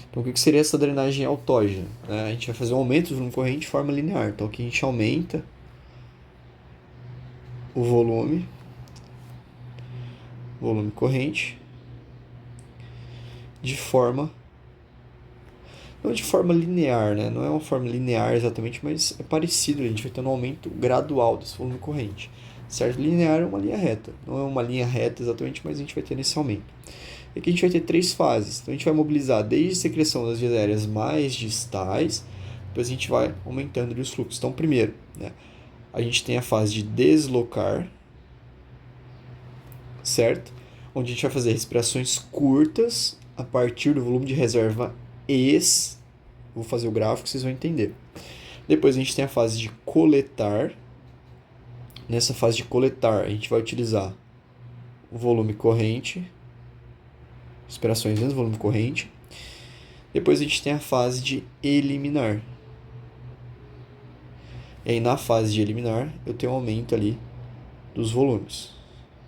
Então, o que seria essa drenagem autógena? A gente vai fazer um aumento do volume corrente de forma linear. Então, aqui a gente aumenta o volume corrente de forma não de forma linear, né? Não é uma forma linear exatamente, mas é parecido. A gente vai ter um aumento gradual desse volume corrente. Certo? Linear é uma linha reta. Não é uma linha reta exatamente, mas a gente vai ter esse aumento. E aqui a gente vai ter 3 fases. Então a gente vai mobilizar desde a secreção das vias aéreas mais distais, depois a gente vai aumentando os fluxos. Então, primeiro, né, a gente tem a fase de deslocar, certo? Onde a gente vai fazer respirações curtas a partir do volume de reserva ex. Vou fazer o gráfico, vocês vão entender. Depois a gente tem a fase de coletar. Nessa fase de coletar, a gente vai utilizar o volume corrente, respirações dentro do volume corrente. Depois a gente tem a fase de eliminar. E aí na fase de eliminar, eu tenho um aumento ali dos volumes.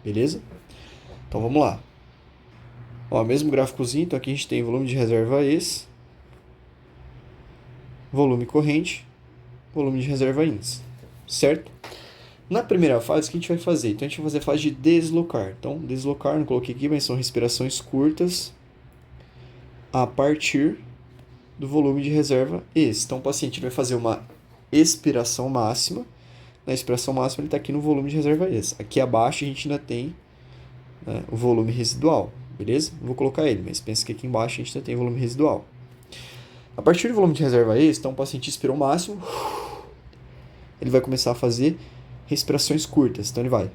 Beleza? Então vamos lá. Ó, mesmo gráficozinho, então aqui a gente tem volume de reserva ex, volume corrente, volume de reserva ins, certo? Na primeira fase, o que a gente vai fazer? Então a gente vai fazer a fase de deslocar. Então, deslocar, não coloquei aqui, mas são respirações curtas a partir do volume de reserva ex. Então o paciente vai fazer uma expiração máxima. Na expiração máxima ele está aqui no volume de reserva ex. Aqui abaixo a gente ainda tem, né, o volume residual. Beleza? Não vou colocar ele, mas pensa que aqui embaixo a gente ainda tem volume residual. A partir do volume de reserva ex, então o paciente expirou o máximo, ele vai começar a fazer respirações curtas. Então ele vai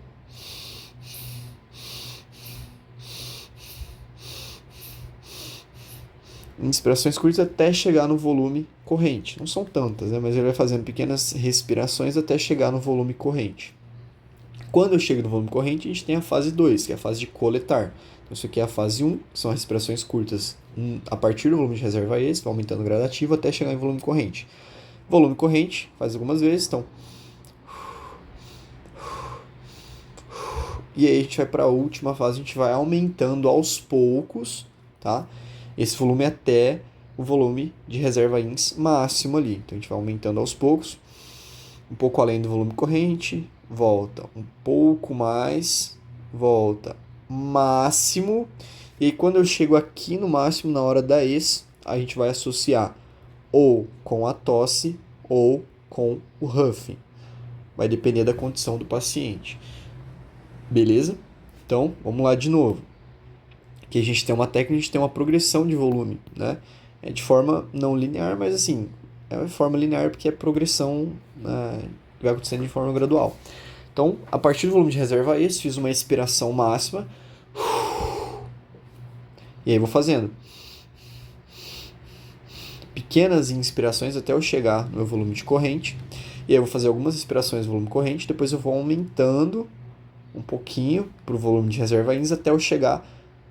inspirações curtas até chegar no volume corrente. Não são tantas, né? Mas ele vai fazendo pequenas respirações até chegar no volume corrente. Quando eu chego no volume corrente, a gente tem a fase 2, que é a fase de coletar. Então isso aqui é a fase 1, que são as respirações curtas a partir do volume de reserva ex, aumentando gradativo até chegar em volume corrente. Volume corrente, faz algumas vezes, então. E aí a gente vai para a última fase, a gente vai aumentando aos poucos, tá? Esse volume até o volume de reserva ins máximo ali. Então a gente vai aumentando aos poucos, um pouco além do volume corrente, volta um pouco mais, volta máximo. E aí quando eu chego aqui no máximo, na hora da ex, a gente vai associar ou com a tosse ou com o huffing. Vai depender da condição do paciente. Beleza? Então, vamos lá de novo. Aqui a gente tem uma técnica, a gente tem uma progressão de volume, né? É de forma não linear, mas assim, é uma forma linear porque é progressão, né, que vai acontecendo de forma gradual. Então, a partir do volume de reserva ex, fiz uma expiração máxima. E aí vou fazendo pequenas inspirações até eu chegar no meu volume de corrente. E aí eu vou fazer algumas inspirações no volume corrente, depois eu vou aumentando um pouquinho para o volume de reserva ins até eu chegar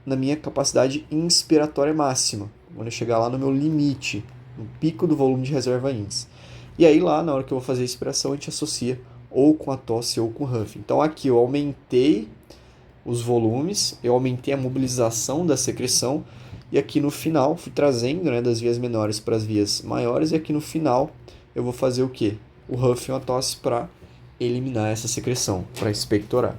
na minha capacidade inspiratória máxima, quando eu chegar lá no meu limite, no pico do volume de reserva ins. E aí lá, na hora que eu vou fazer a expiração, a gente associa ou com a tosse ou com o huffing. Então aqui eu aumentei os volumes, eu aumentei a mobilização da secreção, e aqui no final fui trazendo, né, das vias menores para as vias maiores, e aqui no final eu vou fazer o quê? O huffing ou a tosse para eliminar essa secreção, para expectorar.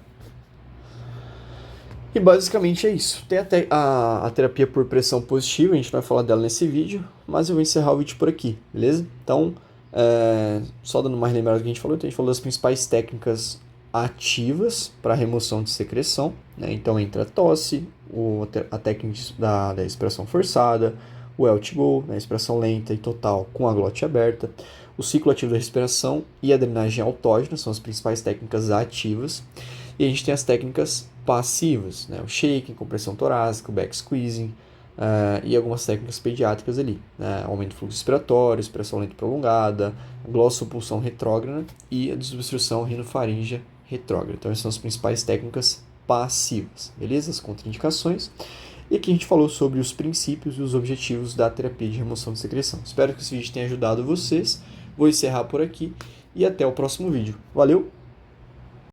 E basicamente é isso. Tem até a terapia por pressão positiva, a gente vai falar dela nesse vídeo, mas eu vou encerrar o vídeo por aqui, beleza? Então, só dando mais lembrada do que a gente falou das principais técnicas ativas para remoção de secreção, né? Então entra a tosse, a técnica da expiração forçada, o L-Go, né? Expiração lenta e total com a glote aberta, o ciclo ativo da respiração e a drenagem autógena são as principais técnicas ativas. E a gente tem as técnicas passivas, né? O shaking, compressão torácica, o back squeezing e algumas técnicas pediátricas ali, né? Aumento do fluxo respiratório, expiração lenta e prolongada, glossopulsão retrógrada e a desobstrução rinofaríngea retrógrada. Então essas são as principais técnicas passivas, beleza? As contraindicações. E aqui a gente falou sobre os princípios e os objetivos da terapia de remoção de secreção. Espero que esse vídeo tenha ajudado vocês. Vou encerrar por aqui e até o próximo vídeo. Valeu!